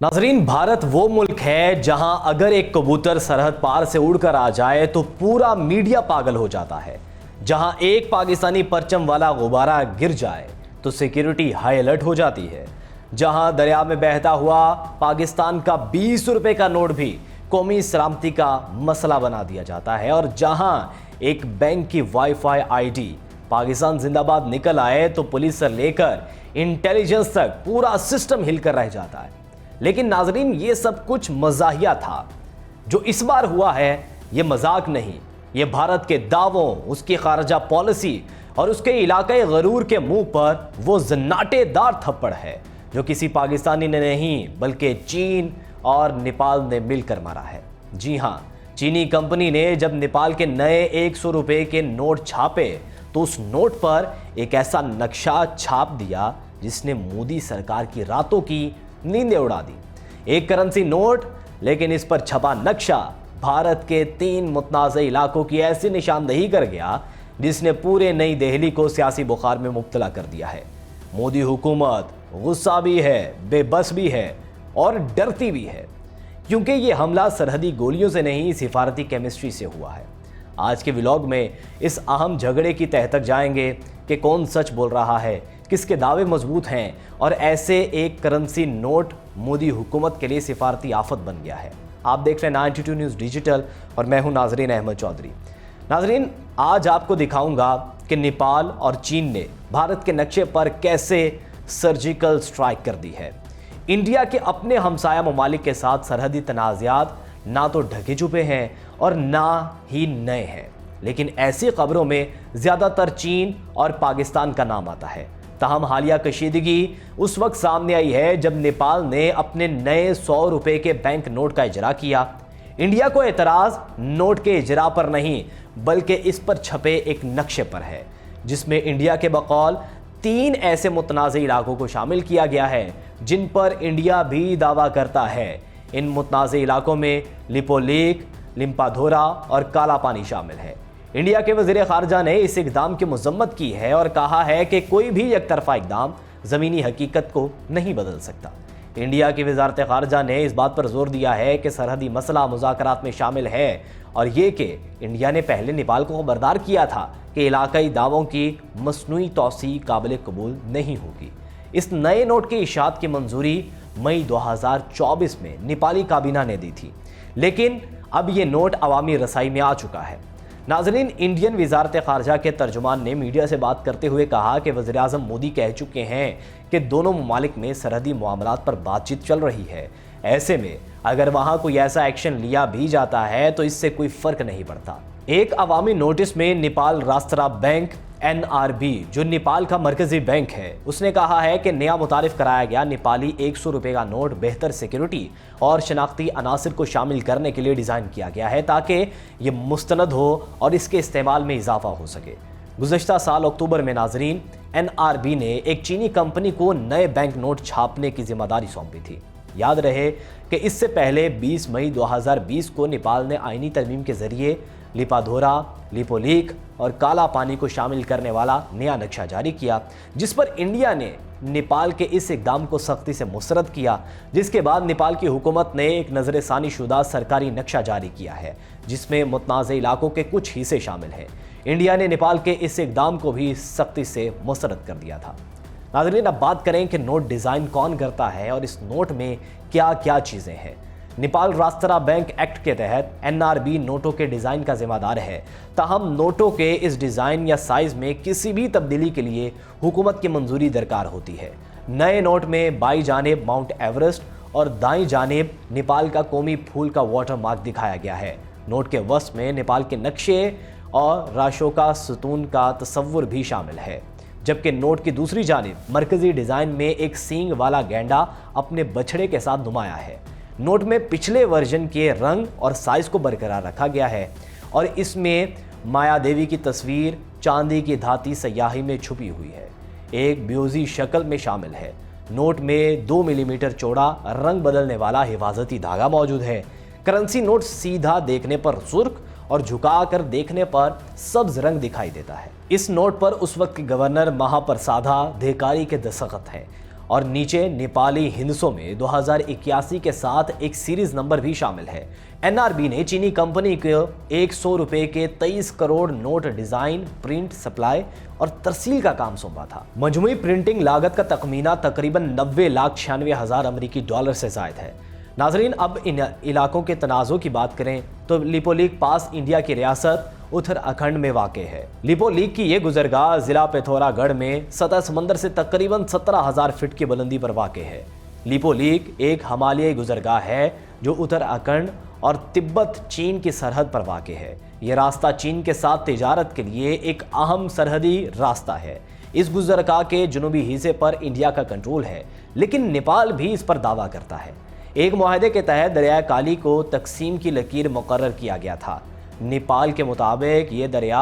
नाजरीन, भारत वो मुल्क है जहां अगर एक कबूतर सरहद पार से उड़कर आ जाए तो पूरा मीडिया पागल हो जाता है। जहां एक पाकिस्तानी परचम वाला गुब्बारा गिर जाए तो सिक्योरिटी हाई अलर्ट हो जाती है। जहां दरिया में बहता हुआ पाकिस्तान का 20 रुपए का नोट भी कौमी सलामती का मसला बना दिया जाता है। और जहां एक बैंक की वाईफाई आईडी पाकिस्तान जिंदाबाद निकल आए तो पुलिस से लेकर इंटेलिजेंस तक पूरा सिस्टम हिलकर रह जाता है। लेकिन नाजरीन, ये सब कुछ मजाहिया था। जो इस बार हुआ है ये मजाक नहीं, ये भारत के दावों, उसकी खारजा पॉलिसी और उसके इलाकाई गरूर के मुंह पर वो जन्नाटेदार थप्पड़ है जो किसी पाकिस्तानी ने नहीं बल्कि चीन और नेपाल ने मिलकर मारा है। जी हाँ, चीनी कंपनी ने जब नेपाल के नए 100 रुपए के नोट छापे तो उस नोट पर एक ऐसा नक्शा छाप दिया जिसने मोदी सरकार की रातों की नींदें उड़ा दी। एक करेंसी नोट, लेकिन इस पर छपा नक्शा भारत के 3 मुतनाज़ इलाकों की ऐसी निशानदेही कर गया जिसने पूरे नई दिल्ली को सियासी बुखार में मुब्तला कर दिया है। मोदी हुकूमत गुस्सा भी है, बेबस भी है और डरती भी है, क्योंकि ये हमला सरहदी गोलियों से नहीं, सिफारती केमिस्ट्री से हुआ है। आज के व्लॉग में इस अहम झगड़े की तह तक जाएंगे कि कौन सच बोल रहा है, किसके दावे मजबूत हैं और ऐसे एक करेंसी नोट मोदी हुकूमत के लिए सिफारती आफत बन गया है। आप देख रहे हैं 92 न्यूज़ डिजिटल और मैं हूं नाजरीन अहमद चौधरी। नाजरीन, आज आपको दिखाऊंगा कि नेपाल और चीन ने भारत के नक्शे पर कैसे सर्जिकल स्ट्राइक कर दी है। इंडिया के अपने हमसाया ममालिक के साथ सरहदी तनाज़ात ना तो ढके छुपे हैं और ना ही नए हैं, लेकिन ऐसी खबरों में ज़्यादातर चीन और पाकिस्तान का नाम आता है। ताहम हालिया कशीदगी उस वक्त सामने आई है जब नेपाल ने अपने नए 100 रुपए के बैंक नोट का इजरा किया। इंडिया को एतराज़ नोट के इजरा पर नहीं बल्कि इस पर छपे एक नक्शे पर है, जिसमें इंडिया के बकौल 3 ऐसे मुतनाज़ इलाकों को शामिल किया गया है जिन पर इंडिया भी दावा करता है। इन मुतनाज़ इलाकों में लिपोलेक, लिम्पाधोरा और काला पानी शामिल है। इंडिया के वज़ीर ख़ारजा ने इस इक़दाम की मज़म्मत की है और कहा है कि कोई भी एकतरफ़ा इक़दाम ज़मीनी हकीकत को नहीं बदल सकता। इंडिया की वज़ारत ख़ारजा ने इस बात पर जोर दिया है कि सरहदी मसला मुज़ाकरात में शामिल है और ये कि इंडिया ने पहले नेपाल को खबरदार किया था कि इलाकाई दावों की मसनूई तौसी काबिल कबूल नहीं होगी। इस नए नोट की इशाअत की मंजूरी मई 2024 में नेपाली काबीना ने दी थी, लेकिन अब ये नोट अवामी रसाई में आ चुका है। नाज़रीन, इंडियन वज़ारत ख़ारजा के तर्जुमान ने मीडिया से बात करते हुए कहा कि वज़ीर आज़म मोदी कह चुके हैं कि दोनों ममालिक में सरहदी मामलात पर बातचीत चल रही है। ऐसे में अगर वहाँ कोई ऐसा एक्शन लिया भी जाता है तो इससे कोई फ़र्क नहीं पड़ता। एक अवामी नोटिस में नेपाल राष्ट्र बैंक NRB, जो नेपाल का मरकजी बैंक है, उसने कहा है कि नया मुतारिफ कराया गया नेपाली 100 रुपए का नोट बेहतर सिक्योरिटी और शनाख्ती अनासर को शामिल करने के लिए डिज़ाइन किया गया है ताकि ये मुस्तनद हो और इसके इस्तेमाल में इजाफा हो सके। गुज़श्ता साल अक्टूबर में नाजरीन NRB ने एक चीनी कंपनी को नए बैंक नोट छापने की जिम्मेदारी सौंपी थी। याद रहे कि इससे पहले 20 मई 2020 को नेपाल ने आईनी तरमीम के जरिए लिपाधोरा, लिपोलेक और काला पानी को शामिल करने वाला नया नक्शा जारी किया, जिस पर इंडिया ने नेपाल के इस इक़दाम को सख्ती से मुस्तरद किया। जिसके बाद नेपाल की हुकूमत ने एक नज़रसानी शुदा सरकारी नक्शा जारी किया है जिसमें मुतनाज़ इलाकों के कुछ हिस्से शामिल हैं। इंडिया ने नेपाल के इस इक़दाम को भी सख्ती से मुस्तरद कर दिया था। नाज़रीन, अब बात करें कि नोट डिज़ाइन कौन करता है और इस नोट में क्या क्या चीज़ें हैं। नेपाल राष्ट्र बैंक एक्ट के तहत NRB नोटों के डिज़ाइन का जिम्मेदार है। ताहम नोटों के इस डिज़ाइन या साइज़ में किसी भी तब्दीली के लिए हुकूमत की मंजूरी दरकार होती है। नए नोट में बाईं जानिब माउंट एवरेस्ट और दाईं जानिब नेपाल का कौमी फूल का वाटर मार्क दिखाया गया है। नोट के वसत में नेपाल के नक्शे और राशोका सतून का तस्वुर भी शामिल है, जबकि नोट की दूसरी जानिब मरकजी डिज़ाइन में एक सींग वाला गैंडा अपने बछड़े के साथ नुमाया है। नोट में पिछले वर्जन के रंग और साइज को बरकरार रखा गया है और इसमें माया देवी की तस्वीर चांदी की धाती सयाही में छुपी हुई है, एक ब्यूजी शक्ल में शामिल है। नोट में 2 मिलीमीटर चौड़ा रंग बदलने वाला हिफाजती धागा मौजूद है। करेंसी नोट सीधा देखने पर सुर्ख और झुकाकर देखने पर सब्ज रंग दिखाई देता है। इस नोट पर उस वक्त के गवर्नर महाप्रसादा अधिकारी के दस्तखत हैं और नीचे नेपाली हिंदसों में 2081 के साथ एक सीरीज नंबर भी शामिल है। एनआरबी ने चीनी कंपनी को 100 रुपए के 23 crore note design, print, supply और तरसील का काम सौंपा था। मजमूई प्रिंटिंग लागत का तखमीना तकरीबन 90,96,000 अमेरिकी डॉलर से जायद है। नाजरीन, अब इन इलाकों के तनाज़ों की बात करें तो लिपोलीक पास इंडिया की रियासत उत्तराखंड में वाक़ है। लिपोलीक की ये गुजरगाह ज़िला पिथौरागढ़ में सतह समंदर से तकरीबन 17,000 फीट की बुलंदी पर वाक़ है। लिपोलीक एक हिमालयी गुजरगाह है जो उत्तराखंड और तिब्बत चीन की सरहद पर वाक़ है। ये रास्ता चीन के साथ तिजारत के लिए एक अहम सरहदी रास्ता है। इस गुजरगाह के जुनूबी हिस्से पर इंडिया का कंट्रोल है, लेकिन नेपाल भी इस पर दावा करता है। एक मुआहदे के तहत दरियाए काली को तकसीम की लकीर मुकर्रर किया गया था। नेपाल के मुताबिक ये दरिया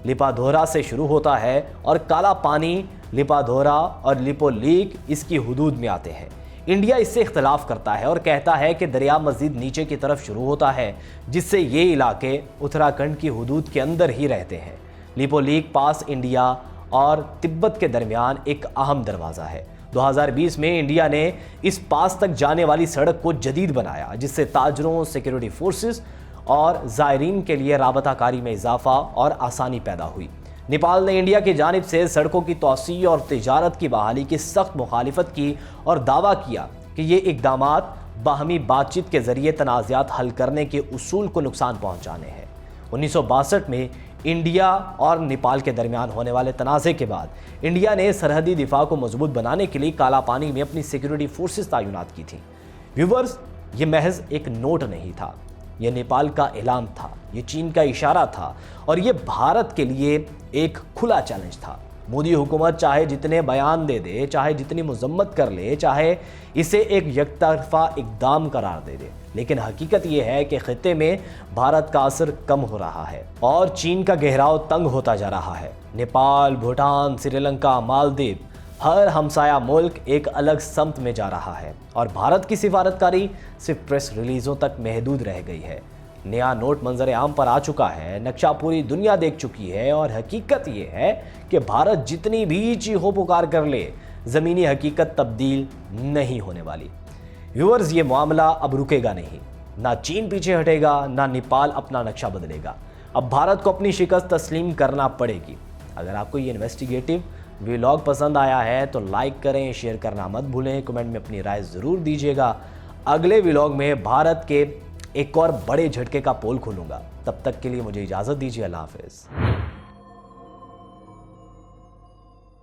लिपाधोरा से शुरू होता है और काला पानी, लिपाधोरा और लिपोलीक इसकी हुदूद में आते हैं। इंडिया इससे इख्तलाफ करता है और कहता है कि दरिया मज़ीद नीचे की तरफ शुरू होता है, जिससे ये इलाके उत्तराखंड की हुदूद के अंदर ही रहते हैं। लिपोलीक पास इंडिया और तिब्बत के दरमियान एक अहम दरवाज़ा है। 2020 में इंडिया ने इस पास तक जाने वाली सड़क को जदीद बनाया, जिससे ताजरों, सिक्योरिटी फोर्सेस और ज़ायरीन के लिए राबताकारी में इजाफा और आसानी पैदा हुई। नेपाल ने इंडिया की जानिब से सड़कों की तोसी और तिजारत की बहाली की सख्त मुखालिफत की और दावा किया कि ये इक़दामात बाहमी बातचीत के ज़रिए तनाज़ात हल करने के उसूल को नुकसान पहुँचाने हैं। 1962 में इंडिया और नेपाल के दरमियान होने वाले तनाज़े के बाद इंडिया ने सरहदी दिफा को मजबूत बनाने के लिए काला पानी में अपनी सिक्योरिटी फोर्सेस तैनात की थी। व्यूवर्स, ये महज एक नोट नहीं था, ये नेपाल का ऐलान था, ये चीन का इशारा था और ये भारत के लिए एक खुला चैलेंज था। मोदी हुकूमत चाहे जितने बयान दे दे, चाहे जितनी मजम्मत कर ले, चाहे इसे एक यकतरफा इक़दाम करार दे दे, लेकिन हकीकत ये है कि खित्ते में भारत का असर कम हो रहा है और चीन का गहराव तंग होता जा रहा है। नेपाल, भूटान, श्रीलंका, मालदीव, हर हमसाया मुल्क एक अलग समत में जा रहा है और भारत की सिफारतकारी सिर्फ प्रेस रिलीज़ों तक महदूद रह गई है। नया नोट मंजर आम पर आ चुका है, नक्शा पूरी दुनिया देख चुकी है और हकीकत ये है कि भारत जितनी भी चीखों पुकार कर ले, ज़मीनी हकीकत तब्दील नहीं होने वाली। व्यूअर्स, ये मामला अब रुकेगा नहीं। ना चीन पीछे हटेगा, ना नेपाल अपना नक्शा बदलेगा। अब भारत को अपनी शिकस्त तस्लीम करना पड़ेगी। अगर आपको ये इन्वेस्टिगेटिव व्लॉग पसंद आया है तो लाइक करें, शेयर करना मत भूलें, कमेंट में अपनी राय ज़रूर दीजिएगा। अगले व्लॉग में भारत के एक और बड़े झटके का पोल खोलूँगा। तब तक के लिए मुझे इजाज़त दीजिए। अल्लाह हाफ़िज़।